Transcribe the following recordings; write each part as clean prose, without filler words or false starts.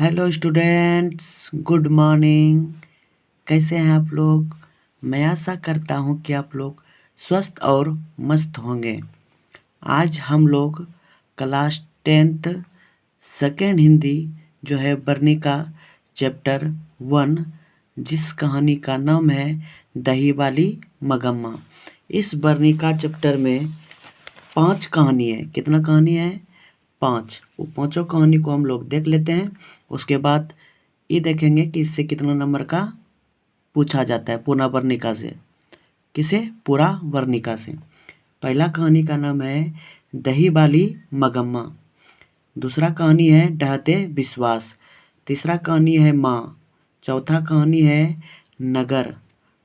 Hello students, good morning. कैसे हैं आप लोग? मैं आशा करता हूं कि आप लोग स्वस्थ और मस्त होंगे। आज हम लोग क्लास 10th सेकेंड हिंदी जो है वर्णिका चैप्टर 1, जिस कहानी का नाम है दही वाली मगम्मा। इस वर्णिका चैप्टर में 5 कहानी है। कितना कहानी है? 5। वो पाँचों कहानी को हम लोग देख लेते हैं। उसके बाद ये देखेंगे कि इससे कितना नंबर का पूछा जाता है पूरा वर्णिका से। किसे? पूरा वर्णिका से। पहला कहानी का नाम है दही वाली मगम्मा। दूसरा कहानी है डहते विश्वास। तीसरा कहानी है माँ। चौथा कहानी है नगर।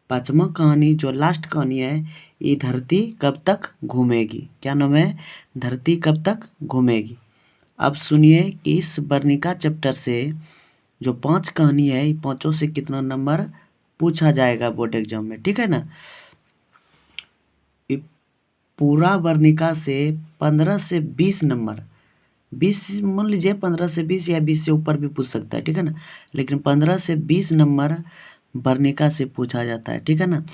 पांचवा कहानी जो लास्ट कहानी है, ये धरती कब तक घूमेगी। क्या नाम है? धरती कब तक घूमेगी। अब सुनिए कि इस वर्णिका चैप्टर से जो 5 कहानी है, ये पाँचों से कितना नंबर पूछा जाएगा बोर्ड एग्जाम में। ठीक है ना? ये पूरा वर्णिका से 15 से 20 नंबर, 20 मान लीजिए, 15 से 20 या 20 से ऊपर भी पूछ सकता है। ठीक है ना? लेकिन 15 से 20 नंबर वर्णिका से पूछा जाता है। ठीक है ना?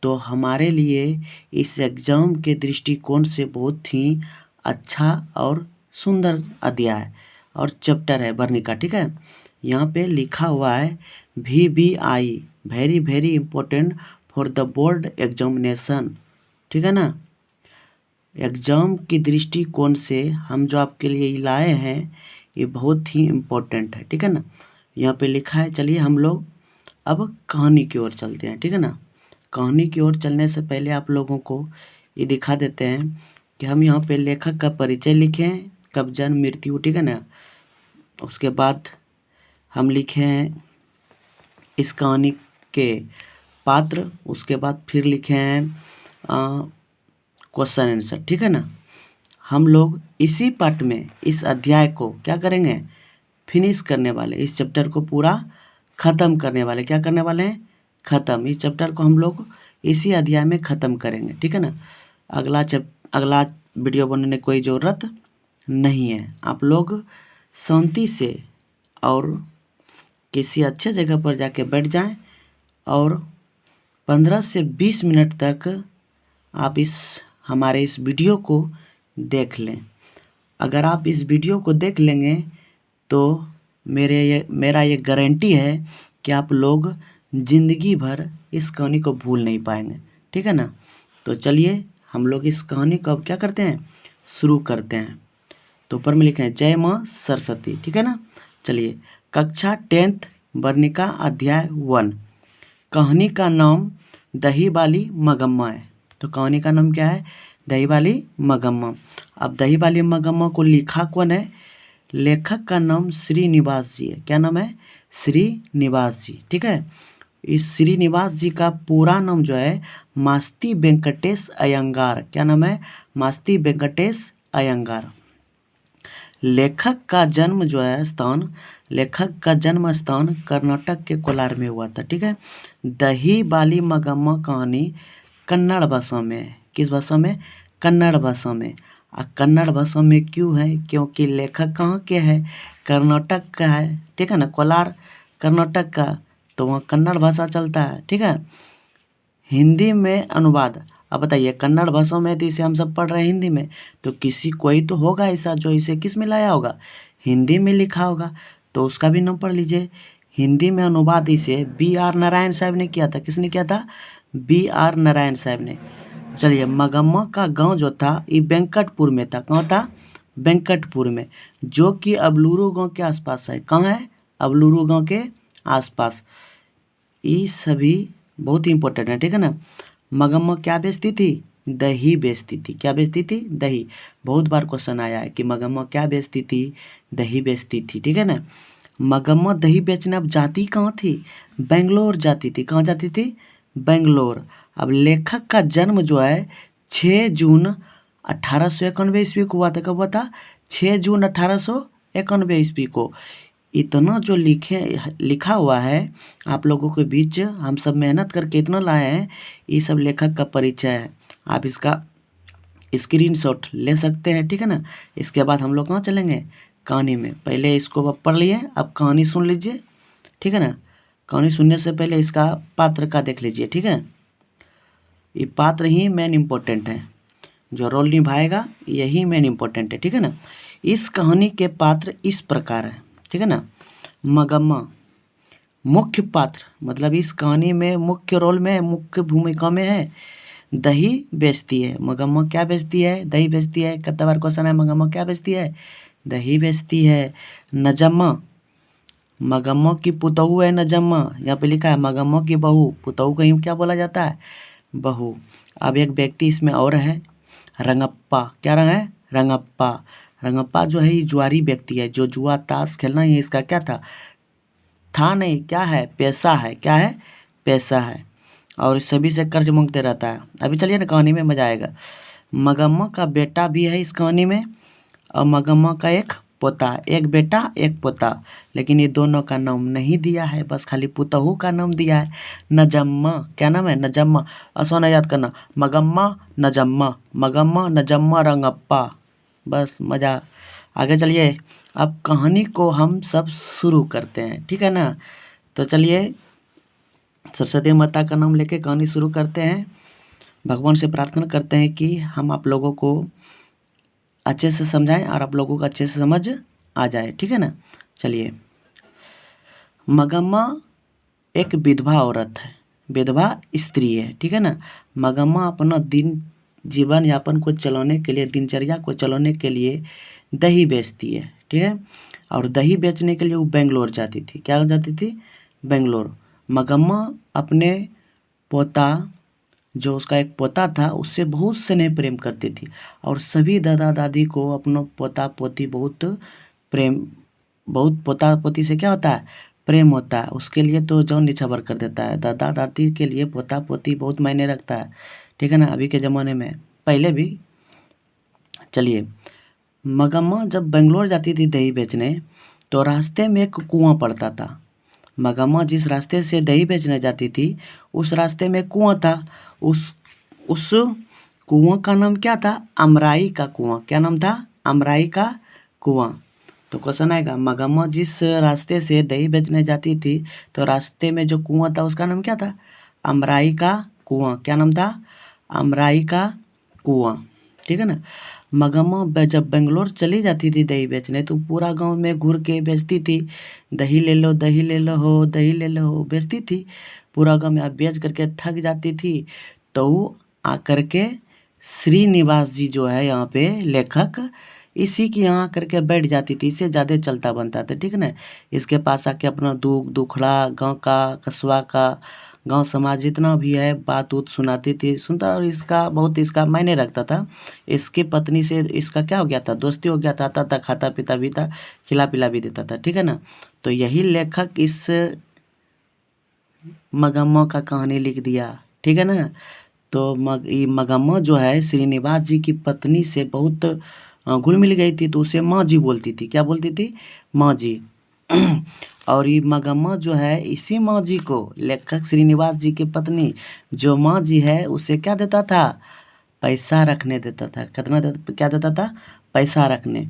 तो हमारे लिए इस एग्जाम के दृष्टिकोण से बहुत ही अच्छा और सुंदर अध्याय और चैप्टर है वर्णिका। ठीक है? यहाँ पे लिखा हुआ है VBI, very very important for the board examination. ठीक है ना? एग्जाम की दृष्टिकोण से हम जो आपके लिए लाए हैं, ये बहुत ही इम्पोर्टेंट है। ठीक है ना? यहाँ पे लिखा है। चलिए हम लोग अब कहानी की ओर चलते हैं। ठीक है ना? कहानी की ओर चलने से पहले आप लोगों को ये दिखा देते हैं कि हम यहाँ पे लेखक का परिचय लिखे हैं, कब जन्म मृत्यु। ठीक है ना? उसके बाद हम लिखे हैं इस कहानी के पात्र। उसके बाद फिर लिखे हैं क्वेश्चन आंसर। ठीक है ना? हम लोग इसी पार्ट में इस अध्याय को क्या करेंगे? फिनिश करने वाले, इस चैप्टर को पूरा ख़त्म करने वाले। क्या करने वाले हैं? ख़त्म। इस चैप्टर को हम लोग इसी अध्याय में ख़त्म करेंगे। ठीक है ना? अगला वीडियो बनाने की कोई ज़रूरत नहीं है। आप लोग शांति से और किसी अच्छे जगह पर जाके बैठ जाएं और 15 से 20 मिनट तक आप हमारे इस वीडियो को देख लें। अगर आप इस वीडियो को देख लेंगे तो मेरा ये गारंटी है कि आप लोग ज़िंदगी भर इस कहानी को भूल नहीं पाएंगे। ठीक है ना? तो चलिए हम लोग इस कहानी को अब क्या करते हैं? शुरू करते हैं। तो ऊपर में लिखे हैं जय माँ सरस्वती। ठीक है ना? चलिए, कक्षा 10th वर्णिका अध्याय 1। कहानी का नाम दही वाली मगम्मा है। तो कहानी का नाम क्या है? दही वाली मगम्मा। अब दही वाली मगम्मा को लिखा कौन है? लेखक का नाम श्रीनिवास जी है। क्या नाम है? श्रीनिवास जी। ठीक है? इस श्रीनिवास जी का पूरा नाम जो है मास्ती वेंकटेश अयंगार। क्या नाम है? मास्ती वेंकटेश अयंगार। लेखक का जन्म जो है लेखक का जन्म स्थान कर्नाटक के कोलार में हुआ था। ठीक है? दही वाली मगम्मा कहानी कन्नड़ भाषा में है। किस भाषा में? कन्नड़ भाषा में। कन्नड़ भाषा में क्यों है? क्योंकि लेखक कहाँ के है? कर्नाटक का है। ठीक है ना? कोलार कर्नाटक का, तो वहाँ कन्नड़ भाषा चलता है। ठीक है? हिंदी में अनुवाद। अब बताइए, कन्नड़ भाषा में तो इसे हम सब पढ़ रहे हैं हिंदी में, तो कोई तो होगा ऐसा जो इसे किस में लाया होगा? हिंदी में लिखा होगा। तो उसका भी नाम पढ़ लीजिए। हिंदी में अनुवाद इसे BR नारायण साहब ने किया था। किसने किया था? BR नारायण साहब ने। चलिए, मगम्मा का गांव जो था ये वेंकटपुर में था। कहाँ था? वेंकटपुर में, जो कि अबलूरू गांव के आसपास है। कहाँ है? अबलूरू गांव के आसपास। ये सभी बहुत ही इंपॉर्टेंट है। ठीक है ना? मगम्मा क्या बेचती थी? दही बेचती थी। क्या बेचती थी? दही। बहुत बार क्वेश्चन आया है कि मगम्मा क्या बेचती थी? दही बेचती थी। ठीक है ना? मगम्मा दही बेचने अब जाती कहाँ थी? बेंगलोर जाती थी। कहाँ जाती थी? बेंगलोर। अब लेखक का जन्म जो है 6 जून 1891 ईस्वी को हुआ था। कब हुआ था? 6 जून 1891 ईस्वी को। इतना जो लिखा हुआ है आप लोगों के बीच, हम सब मेहनत करके इतना लाए हैं। ये सब लेखक का परिचय है। आप इसका स्क्रीनशॉट ले सकते हैं। ठीक है ना? इसके बाद हम लोग कहाँ चलेंगे? कहानी में। पहले इसको आप पढ़ लिए, अब कहानी सुन लीजिए, ठीक है ना। कहानी सुनने से पहले इसका पात्र का देख लीजिए, ठीक है। ये पात्र ही मेन इम्पोर्टेंट है, जो रोल निभाएगा यही मेन इम्पोर्टेंट है, ठीक है ना। इस कहानी के पात्र इस प्रकार है, ठीक है ना। मगम्मा मुख्य पात्र, मतलब इस कहानी में मुख्य रोल में, मुख्य भूमिका में है। दही बेचती है मगम्मा, क्या बेचती है? दही बेचती है। कितना बार क्वेश्चन है, मगम्मा क्या बेचती है? दही बेचती है। नजम्मा, मगम्मा की पुतहू है नजम्मा, यहाँ पे लिखा है मगम्मा की बहू, पुतहू कहीं क्या बोला जाता है? बहू। अब एक व्यक्ति इसमें और है, रंगप्पा। क्या रंग है? रंगप्पा। रंगप्पा जो है ये जुआरी व्यक्ति है, जो जुआ ताश खेलना ये इसका क्या था नहीं, क्या है? पैसा है। क्या है? पैसा है। और सभी से कर्ज मांगते रहता है। अभी चलिए ना कहानी में मजा आएगा। मगम्मा का बेटा भी है इस कहानी में, और मगम्मा का एक पोता, एक बेटा एक पोता, लेकिन ये दोनों का नाम नहीं दिया है, बस खाली पुतहू का नाम दिया है, नजम्मा। क्या नाम है? नजम्मा। आसान याद करना, मगम्मा नजम्मा, मगम्मा नजम्मा रंगप्पा, बस मज़ा। आगे चलिए, अब कहानी को हम सब शुरू करते हैं, ठीक है ना। तो चलिए सरस्वती माता का नाम लेके कहानी शुरू करते हैं। भगवान से प्रार्थना करते हैं कि हम आप लोगों को अच्छे से समझाएं और आप लोगों को अच्छे से समझ आ जाए, ठीक है ना। चलिए, मगम्मा एक विधवा औरत है, विधवा स्त्री है, ठीक है ना। मगम्मा अपना जीवन यापन को चलाने के लिए, दिनचर्या को चलाने के लिए दही बेचती है, ठीक है। और दही बेचने के लिए वो बेंगलोर जाती थी। क्या जाती थी? बेंगलोर। मगम्मा अपने पोता, जो उसका एक पोता था, उससे बहुत स्नेह प्रेम करती थी, और सभी दादा दादी को अपना पोता पोती बहुत प्रेम, बहुत पोता पोती से क्या होता है? प्रेम होता है। उसके लिए तो जान निछावर कर देता है। दादा दादी के लिए पोता पोती बहुत मायने रखता है, ठीक है ना, अभी के ज़माने में, पहले भी। चलिए, मगम्मा जब बेंगलोर जाती थी दही बेचने, तो रास्ते में एक कुआं पड़ता था। मगम्मा जिस रास्ते से दही बेचने जाती थी, उस रास्ते में कुआं था। उस कुआं का नाम क्या था? अमराई का कुआं। क्या नाम था? अमराई का कुआं। तो क्वेश्चन आएगा, मगम्मा जिस रास्ते से दही बेचने जाती थी, तो रास्ते में जो कुआं था उसका नाम क्या था? अमराई का कुआं। क्या नाम था? अमराई का कुआं, ठीक है ना। मगम्मा जब बेंगलोर चली जाती थी दही बेचने, तो पूरा गांव में घूर के बेचती थी। दही ले लो, दही ले लो हो, दही ले लो हो, बेचती थी पूरा गांव में। अब बेच करके थक जाती थी, तो वो आकर के श्रीनिवास जी जो है यहाँ पे लेखक, इसी के यहाँ करके बैठ जाती थी। इससे ज़्यादा चलता बनता था, ठीक है ना। इसके पास आके अपना दुख दुखड़ा, गांव का, कस्बा का, गांव समाज जितना भी है बात उत सुनाती थी, सुनता, और इसका बहुत इसका मायने रखता था। इसकी पत्नी से इसका क्या हो गया था? दोस्ती हो गया था। आता था, खाता पीता भी था, खिला पिला भी देता था, ठीक है ना। तो यही लेखक इस मगम्मा का कहानी लिख दिया, ठीक है ना। तो मगम्मा जो है श्रीनिवास जी की पत्नी से बहुत घुल मिल गई थी, तो उसे माँ जी बोलती थी। क्या बोलती थी? माँ जी। और ये मगम्मा जो है, इसी माँ जी को लेखक श्रीनिवास जी की पत्नी जो माँ जी है, उसे क्या देता था? पैसा रखने देता था। कितना क्या देता था? पैसा रखने,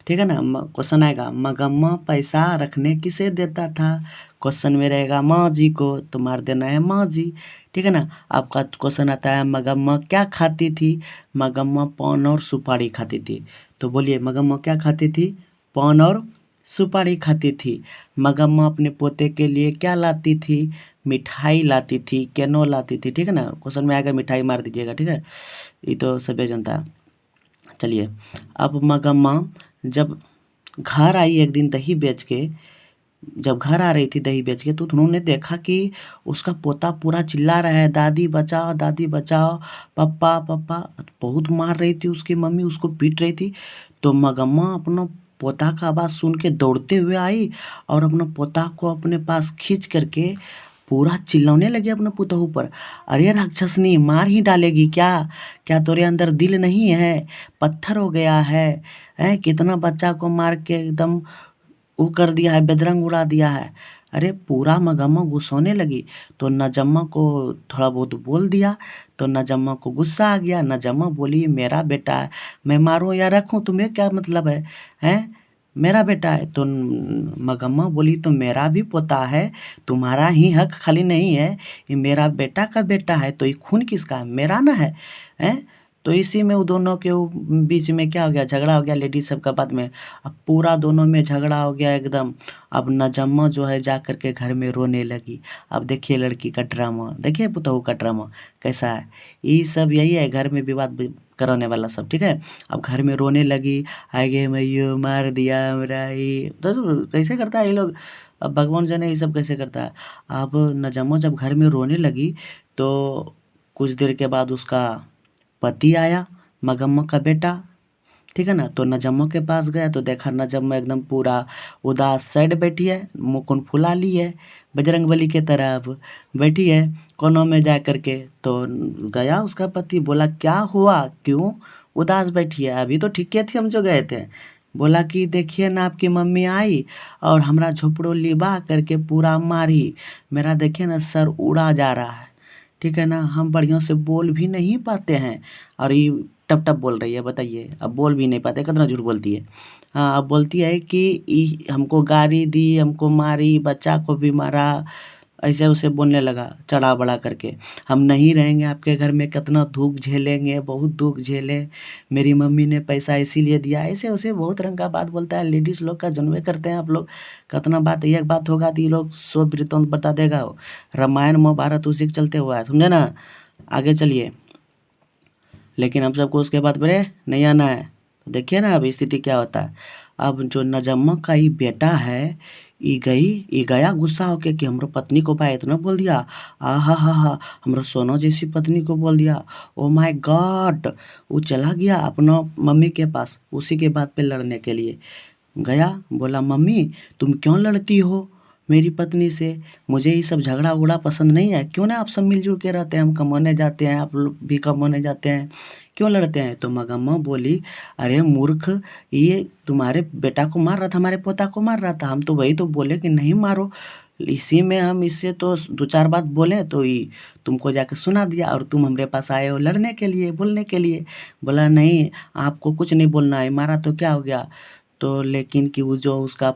ठीक है ना। क्वेश्चन आएगा, मगम्मा पैसा रखने किसे देता था? क्वेश्चन में रहेगा माँ जी को, तो मार देना है माँ जी, ठीक है ना। आपका क्वेश्चन आता है, मगम्मा क्या खाती थी? मगम्मा पान और सुपारी खाती थी। तो बोलिए, मगम्मा क्या खाती थी? पान और सुपारी खाती थी। मगम्मा अपने पोते के लिए क्या लाती थी? मिठाई लाती थी। केनो लाती थी, ठीक है ना। क्वेश्चन में आएगा मिठाई, मार दीजिएगा, ठीक है, ये तो सभी जनता है। चलिए, अब मगम्मा जब घर आई एक दिन दही बेच के, जब घर आ रही थी दही बेच के, तो उन्होंने देखा कि उसका पोता पूरा चिल्ला रहा है, दादी बचाओ, दादी बचाओ, पप्पा पप्पा। बहुत मार रही थी उसकी मम्मी, उसको पीट रही थी। तो मगम्मा अपना पोता का आवाज़ सुन के दौड़ते हुए आई, और अपना पोता को अपने पास खींच करके पूरा चिल्लाने लगी अपने पुतहू पर। अरे राक्षसनी, मार ही डालेगी क्या? क्या तेरे अंदर दिल नहीं है? पत्थर हो गया है? कितना बच्चा को मार के एकदम वो कर दिया है, बेदरंग उड़ा दिया है। अरे पूरा मगम्मा गुस्साने लगी। तो नजम्मा को थोड़ा बहुत बोल दिया, तो नजम्मा को गुस्सा आ गया। नजम्मा बोली, मेरा बेटा है, मैं मारूं या रखूं, तुम्हें क्या मतलब है? मेरा बेटा है। तो मगम्मा बोली तो मेरा भी पोता है, तुम्हारा ही हक खाली नहीं है, ये मेरा बेटा का बेटा है, तो ये खून किसका है? मेरा ना है, हैं? तो इसी में वो दोनों के बीच में क्या हो गया, झगड़ा हो गया लेडीज सब का बाद में। अब पूरा दोनों में झगड़ा हो गया एकदम। अब नजम्मा जो है जा कर के घर में रोने लगी। अब देखिए लड़की का ड्रामा, देखिए पुतहू का ड्रामा कैसा है। ये सब यही है घर में विवाद कराने वाला सब, ठीक है। अब घर में रोने लगी, आगे मैयो मार दिया हमरा ही, तो कैसे करता है ये लोग। अब भगवान जाने ये सब कैसे करता है। अब नजम्मा जब घर में रोने लगी तो कुछ देर के बाद उसका पति आया, मगम्मा का बेटा, ठीक है ना। तो नजम्मा के पास गया तो देखा नजम्मा एकदम पूरा उदास साइड बैठी है, मुकुन फुला ली है, बजरंगबली के तरफ बैठी है कोनों में जा कर के। तो गया उसका पति, बोला क्या हुआ, क्यों उदास बैठी है, अभी तो ठीक थी हम जो गए थे। बोला कि देखिए ना आपकी मम्मी आई और हमरा झोपड़ो लिबा करके पूरा मारी, मेरा देखिए ना सर उड़ा जा रहा है, ठीक है ना। हम बढ़िया से बोल भी नहीं पाते हैं और ये टप टप बोल रही है, बताइए। अब बोल भी नहीं पाते, कितना झूठ बोलती है। हाँ, अब बोलती है कि हमको गाली दी, हमको मारी, बच्चा को भी मारा, ऐसे उसे बोलने लगा चढ़ा बढ़ा करके। हम नहीं रहेंगे आपके घर में, कितना दुख झेलेंगे, बहुत दुख झेले, मेरी मम्मी ने पैसा इसीलिए दिया, ऐसे उसे बहुत रंग का बात बोलता है। लेडीज़ लोग का जनवे करते हैं आप लोग, कितना बात एक बात होगा तो ये लोग सौ वृत्तांत बता देगा। रामायण महाभारत उसी के चलते हुआ है, समझे ना। आगे चलिए, लेकिन हम सबको उसके बाद में नहीं आना है। तो देखिए ना अब स्थिति क्या होता है। अब जो नजम्मा का ही बेटा है, ई गया गुस्सा होके कि हमरो पत्नी को भाई इतना बोल दिया, आ हा हमरो सोना जैसी पत्नी को बोल दिया, ओ माय गॉड। वो चला गया अपना मम्मी के पास उसी के बात पे लड़ने के लिए गया। बोला मम्मी तुम क्यों लड़ती हो मेरी पत्नी से, मुझे ये सब झगड़ा उगड़ा पसंद नहीं है, क्यों ना आप सब मिलजुल के रहते हैं, हम कमाने जाते हैं, आप लोग भी कमाने जाते हैं, क्यों लड़ते हैं। तो मगम्मा बोली अरे मूर्ख, ये तुम्हारे बेटा को मार रहा था, हमारे पोता को मार रहा था, हम तो वही तो बोले कि नहीं मारो, इसी में हम इससे तो दो चार बात बोले तो ये तुमको जाके सुना दिया और तुम हमारे पास आए हो लड़ने के लिए, बोलने के लिए। बोला नहीं आपको कुछ नहीं बोलना है, मारा तो क्या हो गया। तो लेकिन कि वो जो उसका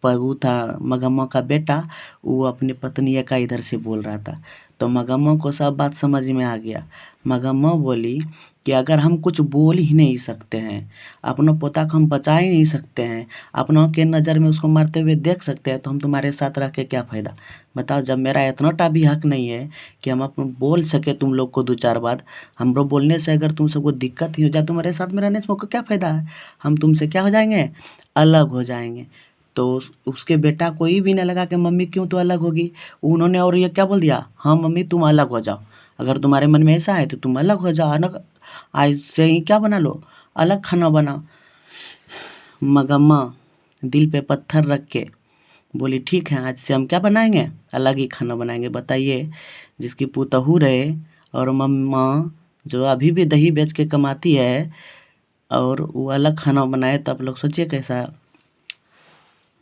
वो था मगम्मा का बेटा, वो अपनी पत्नी का इधर से बोल रहा था। तो मगम्मा को सब बात समझ में आ गया। मगम्मा बोली कि अगर हम कुछ बोल ही नहीं सकते हैं, अपना पोता को हम बचा ही नहीं सकते हैं, अपनों के नज़र में उसको मारते हुए देख सकते हैं, तो हम तुम्हारे साथ रह के क्या फ़ायदा। बताओ जब मेरा इतना टा भी हक नहीं है कि हम अपन बोल सके तुम लोग को दो चार बात, हमरो बोलने से अगर तुम सबको दिक्कत ही हो जाए, तुम्हारे साथ में रहने से हमको क्या फ़ायदा है। हम तुमसे क्या हो जाएंगे, अलग हो जाएंगे। तो उसके बेटा को ही भी नहीं लगा कि मम्मी क्यों तो अलग होगी। उन्होंने और ये क्या बोल दिया, हाँ मम्मी तुम अलग हो जाओ, अगर तुम्हारे मन में ऐसा है तो तुम अलग हो जाओ, अलग आज से ही क्या बना लो, अलग खाना बनाओ। मगम्मा दिल पे पत्थर रख के बोली ठीक है आज से हम क्या बनाएंगे, अलग ही खाना बनाएंगे। बताइए जिसकी पुतहू रहे और मम्मा जो अभी भी दही बेच के कमाती है और वो अलग खाना बनाए, तो आप लोग सोचिए कैसा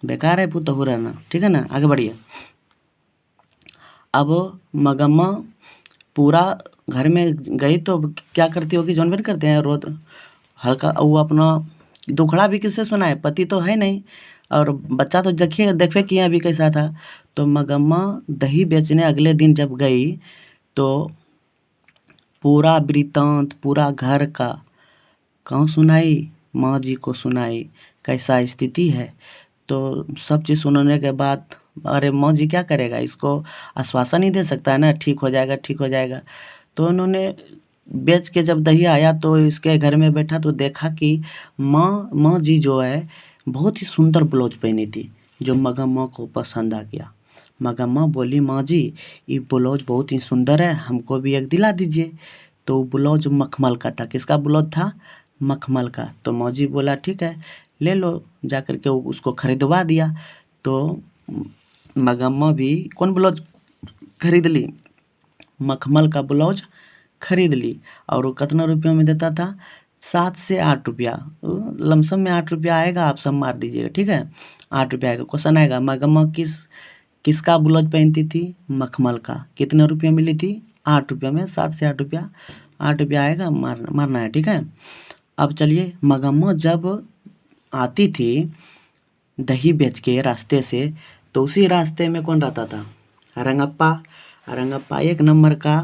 बेकार है पुतहू रहना, ठीक है ना। आगे बढ़िए। अब मगम्मा पूरा घर में गई तो क्या करती होगी, जौन भी करते हैं रोज हल्का, वो अपना दुखड़ा भी किससे सुनाए, पति तो है नहीं और बच्चा तो देखिए देखे कि अभी कैसा था। तो मगम्मा दही बेचने अगले दिन जब गई तो पूरा वृत्तांत पूरा घर का कहाँ सुनाई, माँ जी को सुनाई कैसा स्थिति है। तो सब चीज़ सुनने के बाद अरे माँ जी क्या करेगा, इसको आश्वासन ही दे सकता है ना, ठीक हो जाएगा ठीक हो जाएगा। तो उन्होंने बेच के जब दही आया तो इसके घर में बैठा तो देखा कि माँ जी जो है बहुत ही सुंदर ब्लाउज पहनी थी, जो मगम्मा को पसंद आ गया। मगम्मा बोली माँ जी ये ब्लाउज बहुत ही सुंदर है, हमको भी एक दिला दीजिए। तो ब्लाउज मखमल का था, किसका ब्लाउज था, मखमल का। तो माँ जी बोला ठीक है ले लो, जा कर के उसको खरीदवा दिया। तो मगम्मा भी कौन ब्लाउज खरीद ली, मखमल का ब्लाउज खरीद ली। और वो कितना रुपये में देता था, 7 से 8 रुपया, लमसम में 8 रुपया आएगा, आप सब मार दीजिएगा, ठीक है 8 रुपया आएगा। क्वेश्चन आएगा मगम्मा किसका ब्लाउज पहनती थी, मखमल का, कितने रुपये मिली थी, 8 रुपये में, 7 से 8 रुपया, 8 रुपया आएगा, मारना है, ठीक है। अब चलिए मगम्मा जब आती थी दही बेच के रास्ते से, तो उसी रास्ते में कौन रहता था? रंगप्पा। रंगप्पा एक नंबर का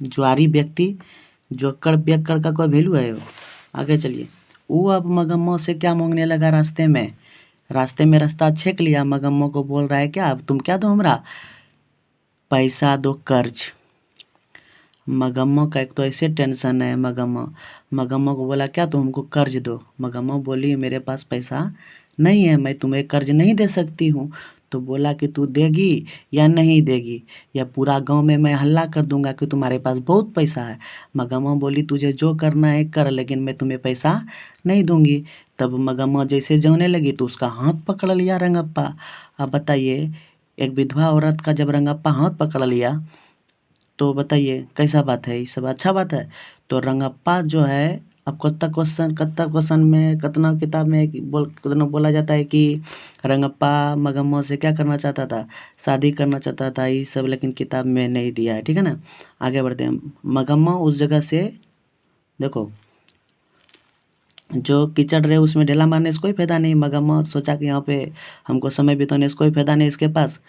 जुआरी व्यक्ति, जो पियक्कड़ का कोई वैल्यू है वो। आगे चलिए। वो अब मगम्मो से क्या मांगने लगा रास्ते में? रास्ते में रास्ता छेक लिया, मगम्मो को बोल रहा है क्या, अब तुम क्या दो हमरा? पैसा दो, कर्ज। मगम्मो का एक तो ऐसे टेंशन है। मगम्मो को बोला क्या, तुम हमको कर्ज दो। मगम्मो बोली मेरे पास पैसा नहीं है, मैं तुम्हें कर्ज नहीं दे सकती हूँ। तो बोला कि तू देगी या नहीं देगी, या पूरा गांव में मैं हल्ला कर दूंगा कि तुम्हारे पास बहुत पैसा है। मगम्मो बोली तुझे जो करना है कर, लेकिन मैं तुम्हें पैसा नहीं दूंगी। तब मगम्मो जैसे जाने लगी तो उसका हाथ पकड़ लिया रंगप्पा। अब बताइए, एक विधवा औरत का जब रंगप्पा हाथ पकड़ लिया तो बताइए कैसा बात है? ये सब अच्छा बात है। तो रंगप्पा जो है, अब कत्ता क्वेश्चन में, कतना किताब में कितना बोला जाता है कि रंगप्पा मगम्मो से क्या करना चाहता था? शादी करना चाहता था, ये सब लेकिन किताब में नहीं दिया है। ठीक है ना, आगे बढ़ते हैं। मगम्मो उस जगह से, देखो जो कीचड़ रहे उसमें ढेला मारने से कोई फायदा नहीं। मगम्मो सोचा कि यहाँ पे हमको समय बिताने से कोई फायदा नहीं, इसके पास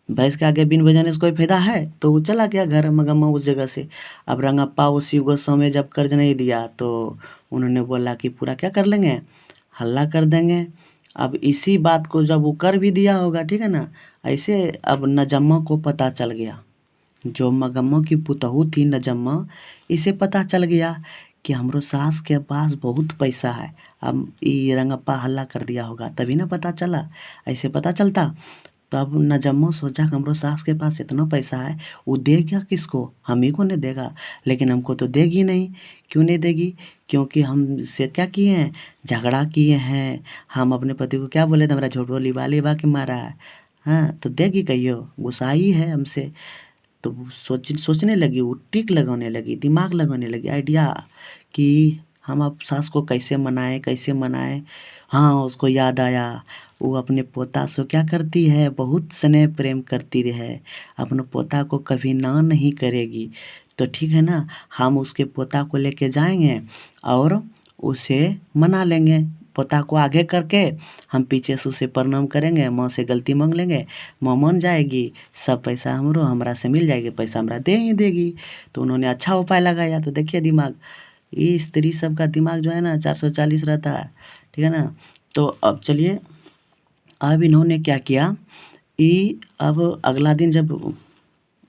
भैंस के आगे बीन बजाने से कोई फायदा है, तो वो चला गया घर मगम्मो उस जगह से। अब रंगप्पा उसी गुस्सों में जब कर्ज नहीं दिया तो उन्होंने बोला कि पूरा क्या कर लेंगे, हल्ला कर देंगे। अब इसी बात को जब वो कर भी दिया होगा, ठीक है ना, ऐसे अब नजम्मा को पता चल गया, जो मगम्मो की पुतहू थी नजम्मा, इसे पता चल गया कि हमरो सास के पास बहुत पैसा है। अब ये रंगप्पा हल्ला कर दिया होगा तभी ना पता चला, ऐसे पता चलता। तब नजम्मो सोचा कि हमरो सास के पास इतना पैसा है, वो देगा किसको? हम ही को नहीं देगा, लेकिन हमको तो देगी नहीं। क्यों नहीं देगी? क्योंकि हमसे क्या किए हैं, झगड़ा किए हैं। हम अपने पति को क्या बोले थे, हमारा झूठो लिवा के मारा है। हाँ तो देगी कहियो, गुस्साई है हमसे। तो वो सोचने लगी, वो टिक लगाने लगी, दिमाग लगाने लगी, आइडिया कि हम अब सास को कैसे मनाएं, कैसे मनाएं। हाँ उसको याद आया, वो अपने पोता से क्या करती है, बहुत स्नेह प्रेम करती है, अपने पोता को कभी ना नहीं करेगी। तो ठीक है ना, हम उसके पोता को लेके जाएंगे और उसे मना लेंगे। पोता को आगे करके हम पीछे से उसे प्रणाम करेंगे, माँ से गलती मांग लेंगे, माँ मान जाएगी, सब पैसा हमरा से मिल जाएगी, पैसा हमरा दे ही देगी। तो उन्होंने अच्छा उपाय लगाया। तो देखिए दिमाग, ये स्त्री सब का दिमाग जो है ना 440 रहता है। ठीक है ना। तो अब चलिए, अब इन्होंने क्या किया, ये अब अगला दिन जब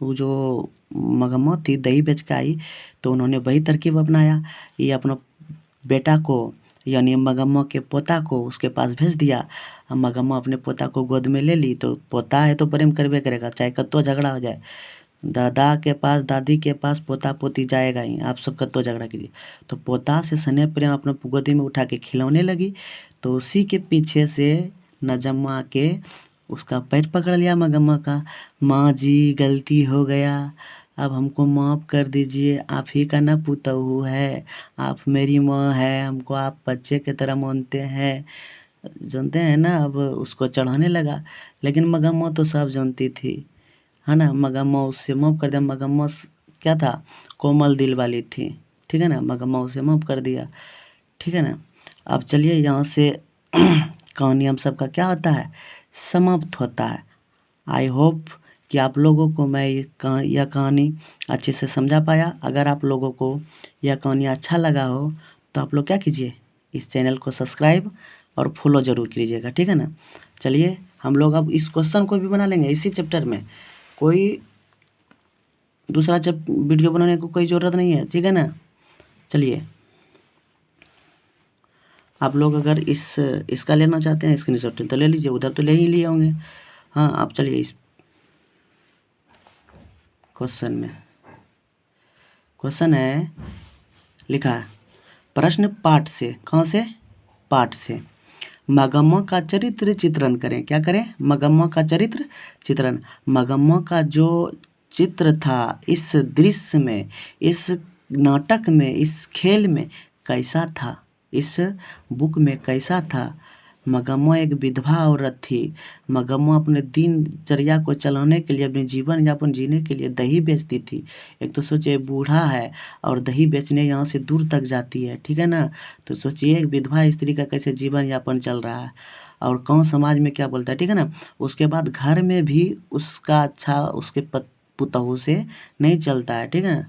वो जो मगम्मो थी दही बेच के आई, तो उन्होंने वही तरकीब अपनाया। ये अपना बेटा को, यानी मगम्मो के पोता को उसके पास भेज दिया। मगम्मो अपने पोता को गोद में ले ली, तो पोता है तो प्रेम करबे करेगा, चाहे कत्तो झगड़ा हो जाए। दादा के पास, दादी के पास पोता पोती जाएगा ही, आप सब कत्तो झगड़ा कीजिए। तो पोता से स्नेह प्रेम अपने गोदी में उठा के खिलौने लगी। तो उसी के पीछे से नजम्मा के उसका पैर पकड़ लिया मगम्मा का। माँ जी गलती हो गया, अब हमको माफ़ कर दीजिए, आप ही का ना पुतहू है, आप मेरी माँ है, हमको आप बच्चे की तरह मानते हैं, जानते हैं ना। अब उसको चढ़ाने लगा, लेकिन मगम्मा तो सब जानती थी, है ना। मगम्मा उससे माफ़ कर दिया। मगम्मा क्या था, कोमल दिल वाली थी। ठीक है ना, मगम्मा उसे माफ़ कर दिया। ठीक है ना। अब चलिए यहाँ से कहानी हम सबका क्या होता है, समाप्त होता है। आई होप कि आप लोगों को मैं यह कहानी अच्छे से समझा पाया। अगर आप लोगों को यह कहानी अच्छा लगा हो तो आप लोग क्या कीजिए, इस चैनल को सब्सक्राइब और फॉलो ज़रूर कीजिएगा। ठीक है ना। चलिए हम लोग अब इस क्वेश्चन को भी बना लेंगे इसी चैप्टर में, कोई दूसरा वीडियो बनाने को कोई ज़रूरत नहीं है। ठीक है ना। चलिए, आप लोग अगर इसका लेना चाहते हैं स्क्रीनशॉट तो ले लीजिए, उधर तो ले ही लिए होंगे। हाँ आप चलिए इस क्वेश्चन में, क्वेश्चन है लिखा है, प्रश्न पाठ से, कहाँ से, पाठ से, मगम्मा का चरित्र चित्रण करें। क्या करें, मगम्मा का चरित्र चित्रण। मगम्मा का जो चित्र था इस दृश्य में, इस नाटक में, इस खेल में कैसा था, इस बुक में कैसा था, मगम्मा एक विधवा औरत थी। मगम्मा अपने दिनचर्या को चलाने के लिए, अपने जीवन यापन जीने के लिए दही बेचती थी। एक तो सोचिए बूढ़ा है और दही बेचने यहाँ से दूर तक जाती है, ठीक है ना। तो सोचिए एक विधवा स्त्री का कैसे जीवन यापन चल रहा है और कौन समाज में क्या बोलता है, ठीक है ना। उसके बाद घर में भी उसका अच्छा उसके पुतहू से नहीं चलता है, ठीक है ना।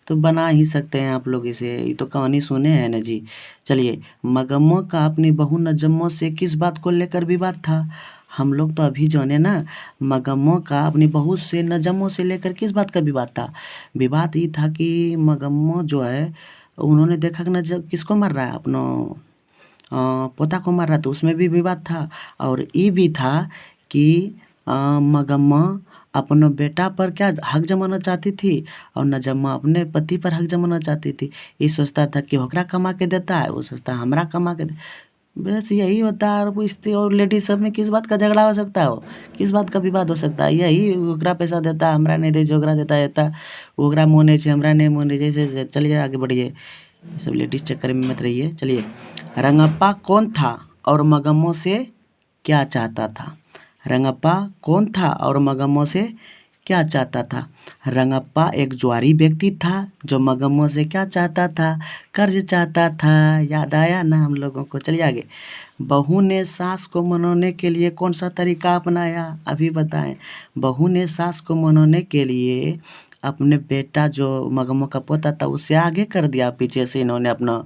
तो बना ही सकते हैं आप लोग इसे, ये तो कहानी सुने हैं ना जी। चलिए, मगम्मा का अपनी बहू नजम्मा से किस बात को लेकर विवाद था। हम लोग तो अभी जाने ना, मगम्मा का अपनी बहू से नजम्मा से लेकर किस बात का विवाद था। विवाद ये था कि मगम्मा जो है उन्होंने देखा कि नजम किसको मार रहा है, अपना पोता को मार रहा, तो उसमें भी विवाद था। और ये भी था कि मगम्मा अपने बेटा पर क्या हक जमाना चाहती थी और नजम्मा अपने पति पर हक जमाना चाहती थी। ये सोचता था कि ओकरा कमा के देता है, वो सोचता है हमरा कमा के दे। बस यही होता है। और वो स्त्री और लेडीज सब में किस बात का झगड़ा हो सकता है, वो किस बात का विवाद हो सकता है। यही ओकरा पैसा देता, हमरा नहीं दे, जो ओकरा देता है ओकरा मोने से हमरा नहीं मोने जैसे। चलिए आगे बढ़िए, ये सब लेडीज चक्कर में मत रहिए। चलिए, रंगप्पा कौन था और मगम्मा से क्या चाहता था। रंगप्पा कौन था और मगम्मा से क्या चाहता था। रंगप्पा एक जुआरी व्यक्ति था जो मगम्मा से क्या चाहता था, कर्ज चाहता था। याद आया ना हम लोगों को। चलिए आगे, बहू ने सास को मनाने के लिए कौन सा तरीका अपनाया, अभी बताएं। बहू ने सास को मनाने के लिए अपने बेटा जो मगम्मा का पोता था उसे आगे कर दिया। पीछे से इन्होंने अपना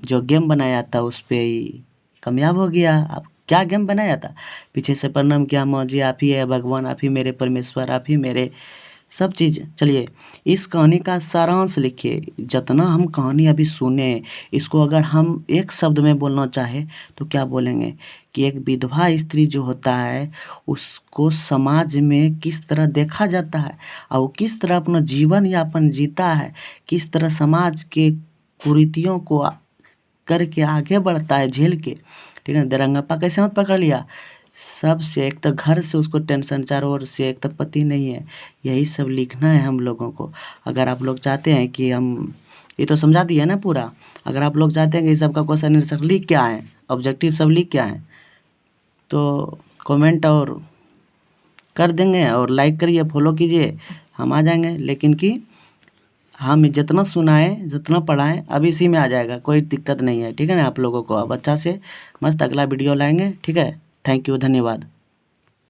जो गेम बनाया था उस पर ही कामयाब हो गया। अब क्या गेम बनाया था, पीछे से प्रणाम किया, माँ जी आप ही है भगवान, आप ही मेरे परमेश्वर, आप ही मेरे सब चीज़। चलिए, इस कहानी का सारांश लिखिए। जितना हम कहानी अभी सुने, इसको अगर हम एक शब्द में बोलना चाहे तो क्या बोलेंगे कि एक विधवा स्त्री जो होता है उसको समाज में किस तरह देखा जाता है और वो किस तरह अपना जीवन यापन जीता है, किस तरह समाज के कुरीतियों को करके आगे बढ़ता है झेल के, ठीक है। रंगप्पा कैसे हाथ पकड़ लिया, सबसे एक तो घर से उसको टेंशन चारों ओर से, एक तो पति नहीं है। यही सब लिखना है हम लोगों को। अगर आप लोग चाहते हैं कि हम ये तो समझा दिए ना पूरा, अगर आप लोग चाहते हैं कि इस सब का क्वेश्चन आंसर लिख के आएँ, ऑब्जेक्टिव सब लिख के आएँ, तो कमेंट और कर देंगे और लाइक करिए, फॉलो कीजिए, हम आ जाएंगे। लेकिन कि हम जितना सुनाएं जितना पढ़ाएं अब इसी में आ जाएगा, कोई दिक्कत नहीं है, ठीक है ना। आप लोगों को अब अच्छा से मस्त अगला वीडियो लाएंगे, ठीक है। थैंक यू, धन्यवाद।